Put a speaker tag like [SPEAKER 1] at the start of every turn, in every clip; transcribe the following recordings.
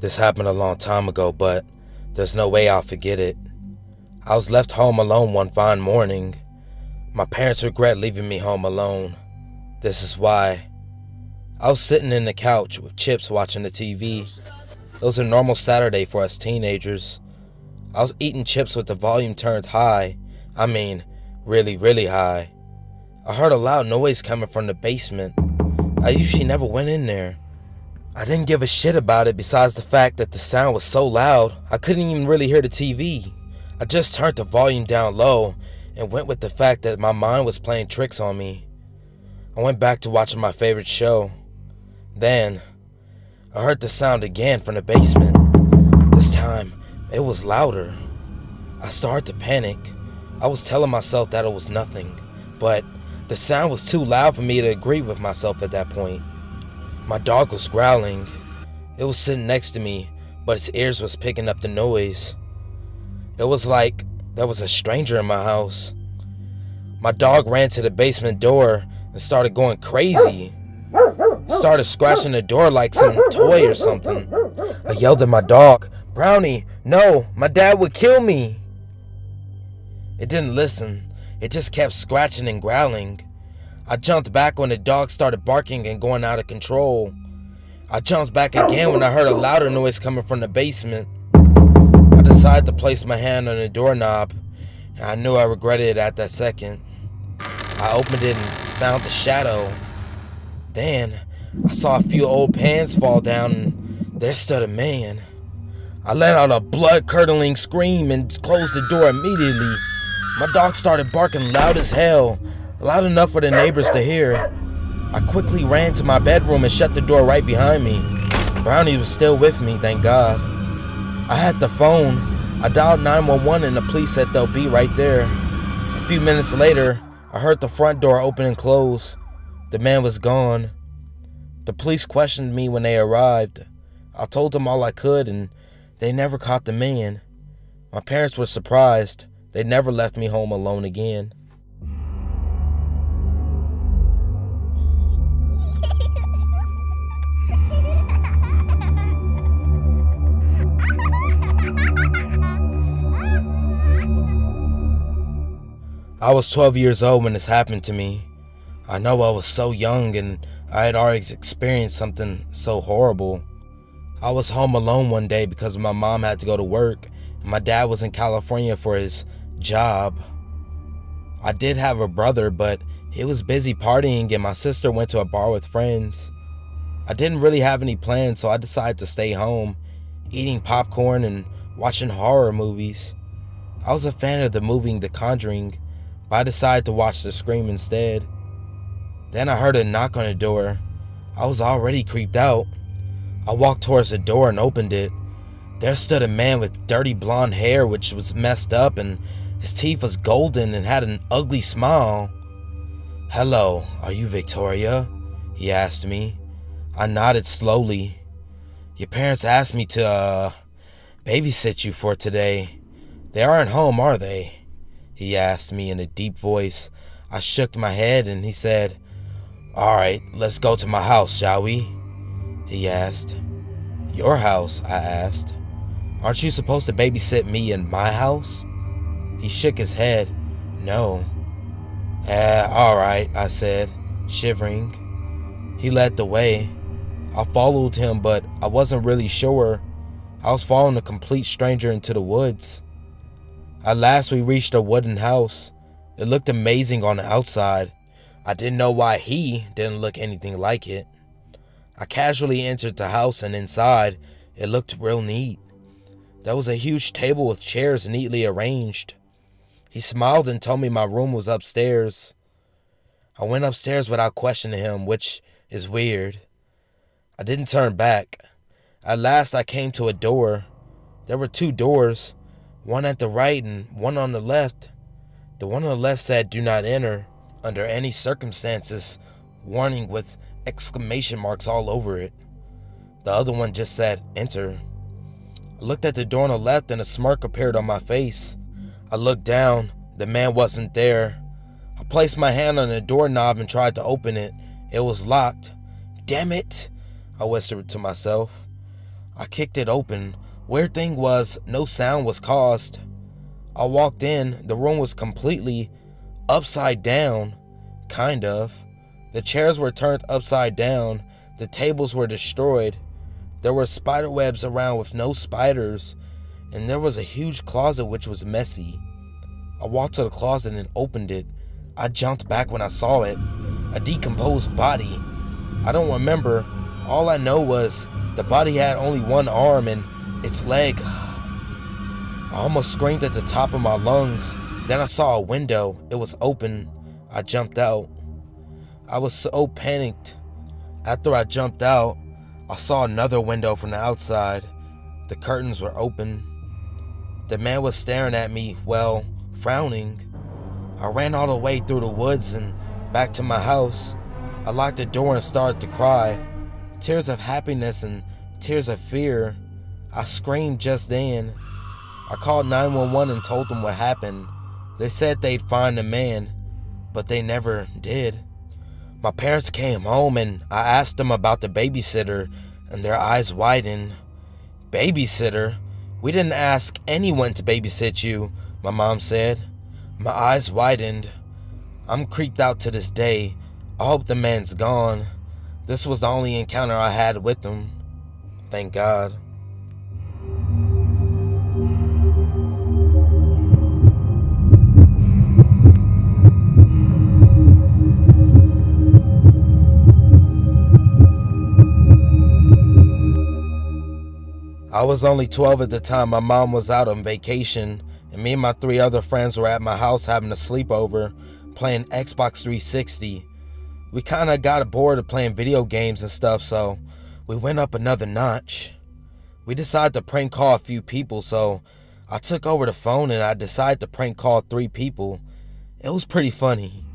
[SPEAKER 1] This happened a long time ago, but there's no way I'll forget it. I was left home alone one fine morning. My parents regret leaving me home alone. This is why. I was sitting in the couch with chips watching the TV. It was a normal Saturday for us teenagers. I was eating chips with the volume turned high. I mean, really, really high. I heard a loud noise coming from the basement. I usually never went in there. I didn't give a shit about it besides the fact that the sound was so loud, I couldn't even really hear the TV. I just turned the volume down low and went with the fact that my mind was playing tricks on me. I went back to watching my favorite show. Then, I heard the sound again from the basement. This time, it was louder. I started to panic. I was telling myself that it was nothing, but the sound was too loud for me to agree with myself at that point. My dog was growling. It was sitting next to me, but its ears was picking up the noise. It was like there was a stranger in my house. My dog ran to the basement door and started going crazy. Started scratching the door like some toy or something. I yelled at my dog, "Brownie, no, my dad would kill me." It didn't listen. It just kept scratching and growling. I jumped back when the dog started barking and going out of control. I jumped back again when I heard a louder noise coming from the basement. I decided to place my hand on the doorknob, and I knew I regretted it at that second. I opened it and found the shadow. Then, I saw a few old pans fall down, and there stood a man. I let out a blood-curdling scream and closed the door immediately. My dog started barking loud as hell, loud enough for the neighbors to hear. I quickly ran to my bedroom and shut the door right behind me. Brownie was still with me, thank God. I had the phone. I dialed 911 and the police said they'll be right there. A few minutes later, I heard the front door open and close. The man was gone. The police questioned me when they arrived. I told them all I could and they never caught the man. My parents were surprised. They never left me home alone again. I was 12 years old when this happened to me. I know I was so young and I had already experienced something so horrible. I was home alone one day because my mom had to go to work and my dad was in California for his job. I did have a brother, but he was busy partying and my sister went to a bar with friends. I didn't really have any plans, so I decided to stay home, eating popcorn and watching horror movies. I was a fan of the movie The Conjuring, but I decided to watch The Scream instead. Then I heard a knock on the door. I was already creeped out. I walked towards the door and opened it. There stood a man with dirty blonde hair which was messed up and his teeth was golden and had an ugly smile. "Hello, are you Victoria?" he asked me. I nodded slowly. "Your parents asked me to, babysit you for today. They aren't home, are they?" he asked me in a deep voice. I shook my head and he said, "All right, let's go to my house, shall we?" he asked. "Your house?" I asked. "Aren't you supposed to babysit me in my house?" He shook his head. "No." All right, I said, shivering. He led the way. I followed him, but I wasn't really sure. I was following a complete stranger into the woods. At last we reached a wooden house. It looked amazing on the outside. I didn't know why he didn't look anything like it. I casually entered the house and inside, it looked real neat. There was a huge table with chairs neatly arranged. He smiled and told me my room was upstairs. I went upstairs without questioning him, which is weird. I didn't turn back. At last I came to a door. There were two doors, one at the right and one on the left. The one on the left said, "Do not enter under any circumstances," warning with exclamation marks all over it. The other one just said, "Enter." I looked at the door on the left and a smirk appeared on my face. I looked down. The man wasn't there. I placed my hand on the doorknob and tried to open it. It was locked. "Damn it," I whispered to myself. I kicked it open. Weird thing was, no sound was caused. I walked in, the room was completely upside down, kind of. The chairs were turned upside down, the tables were destroyed. There were spider webs around with no spiders, and there was a huge closet which was messy. I walked to the closet and opened it. I jumped back when I saw it. A decomposed body. I don't remember. All I know was the body had only one arm and its leg. I almost screamed at the top of my lungs. Then I saw a window. It was open. I jumped out. I was so panicked. After I jumped out, I saw another window from the outside. The curtains were open. The man was staring at me, well, frowning. I ran all the way through the woods and back to my house. I locked the door and started to cry. Tears of happiness and tears of fear. I screamed just then. I called 911 and told them what happened. They said they'd find the man, but they never did. My parents came home and I asked them about the babysitter, and their eyes widened. Babysitter? We didn't ask anyone to babysit you, my mom said. My eyes widened. I'm creeped out to this day. I hope the man's gone. This was the only encounter I had with him. Thank God. I was only 12 at the time. My mom was out on vacation, and me and my 3 other friends were at my house having a sleepover, playing Xbox 360. We kinda got bored of playing video games and stuff, so we went up another notch. We decided to prank call a few people, so I took over the phone and I decided to prank call 3 people. It was pretty funny.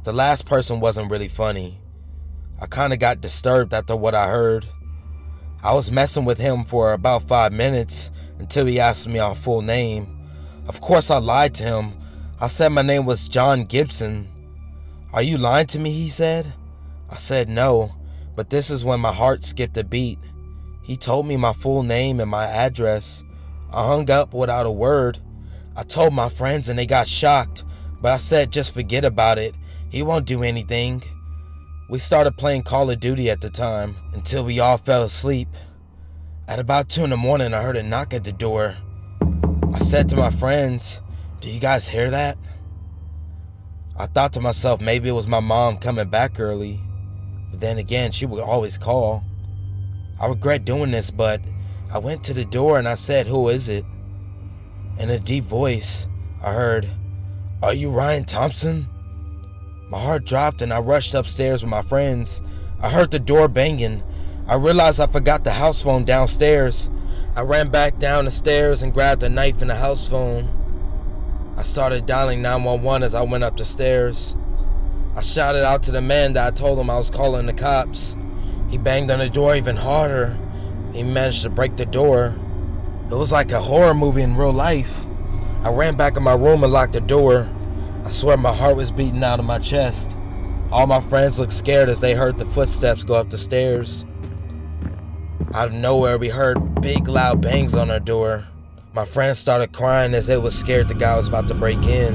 [SPEAKER 1] The last person wasn't really funny. I kinda got disturbed after what I heard. I was messing with him for about 5 minutes until he asked me our full name. Of course I lied to him. I said my name was John Gibson. Are you lying to me? He said. I said no, but this is when my heart skipped a beat. He told me my full name and my address. I hung up without a word. I told my friends and they got shocked, but I said just forget about it. He won't do anything. We started playing Call of Duty at the time until we all fell asleep. At about 2 in the morning, I heard a knock at the door. I said to my friends, "Do you guys hear that?" I thought to myself maybe it was my mom coming back early, but then again, she would always call. I regret doing this, but I went to the door and I said, "Who is it?" In a deep voice, I heard, "Are you Ryan Thompson?" My heart dropped and I rushed upstairs with my friends. I heard the door banging. I realized I forgot the house phone downstairs. I ran back down the stairs and grabbed a knife and the house phone. I started dialing 911 as I went up the stairs. I shouted out to the man that I told him I was calling the cops. He banged on the door even harder. He managed to break the door. It was like a horror movie in real life. I ran back in my room and locked the door. I swear my heart was beating out of my chest. All my friends looked scared as they heard the footsteps go up the stairs. Out of nowhere, we heard big loud bangs on our door. My friends started crying as they was scared the guy was about to break in.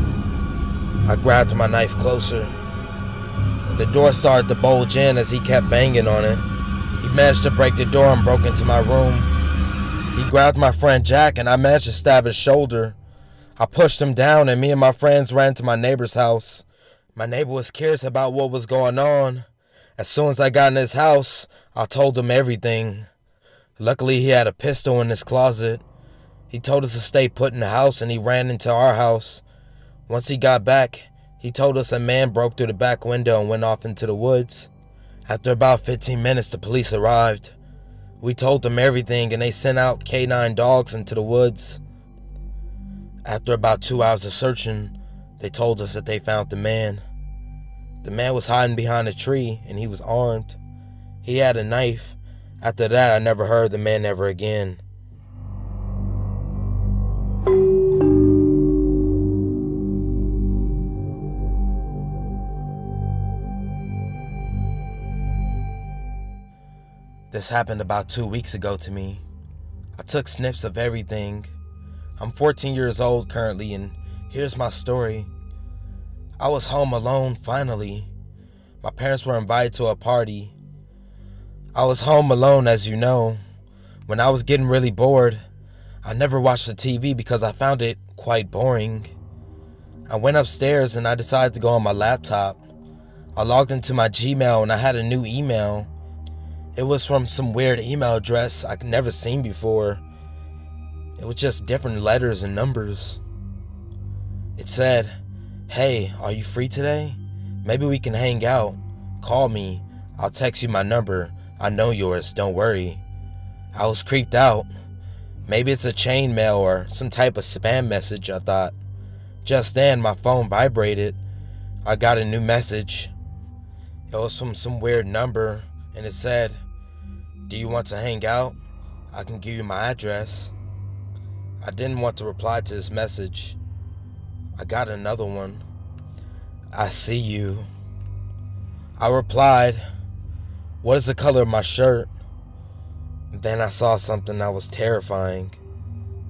[SPEAKER 1] I grabbed my knife closer. The door started to bulge in as he kept banging on it. He managed to break the door and broke into my room. He grabbed my friend Jack and I managed to stab his shoulder. I pushed him down and me and my friends ran to my neighbor's house. My neighbor was curious about what was going on. As soon as I got in his house, I told him everything. Luckily, he had a pistol in his closet. He told us to stay put in the house and he ran into our house. Once he got back, he told us a man broke through the back window and went off into the woods. After about 15 minutes, the police arrived. We told them everything and they sent out K9 dogs into the woods. After about 2 hours of searching, they told us that they found the man. The man was hiding behind a tree and he was armed. He had a knife. After that, I never heard the man ever again. This happened about 2 weeks ago to me. I took snips of everything. I'm 14 years old currently, and here's my story. I was home alone finally. My parents were invited to a party. I was home alone, as you know. When I was getting really bored, I never watched the TV because I found it quite boring. I went upstairs and I decided to go on my laptop. I logged into my Gmail and I had a new email. It was from some weird email address I'd never seen before. It was just different letters and numbers. It said, "Hey, are you free today? Maybe we can hang out. Call me. I'll text you my number. I know yours, don't worry." I was creeped out. Maybe it's a chain mail or some type of spam message, I thought. Just then, my phone vibrated. I got a new message. It was from some weird number, and it said, "Do you want to hang out? I can give you my address." I didn't want to reply to this message. I got another one. "I see you." I replied, "What is the color of my shirt?" Then I saw something that was terrifying.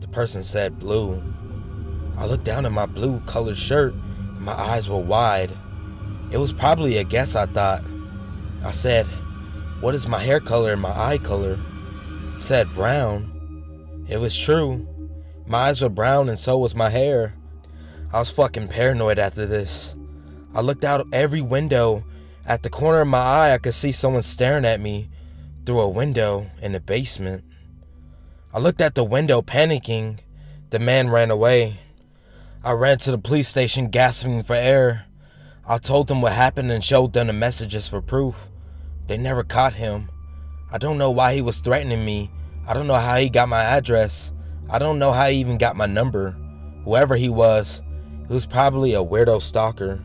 [SPEAKER 1] The person said blue. I looked down at my blue colored shirt and my eyes were wide. It was probably a guess, I thought. I said, "What is my hair color and my eye color?" It said brown. It was true. My eyes were brown and so was my hair. I was fucking paranoid after this. I looked out every window. At the corner of my eye, I could see someone staring at me through a window in the basement. I looked at the window, panicking. The man ran away. I ran to the police station, gasping for air. I told them what happened and showed them the messages for proof. They never caught him. I don't know why he was threatening me. I don't know how he got my address. I don't know how he even got my number. Whoever he was probably a weirdo stalker.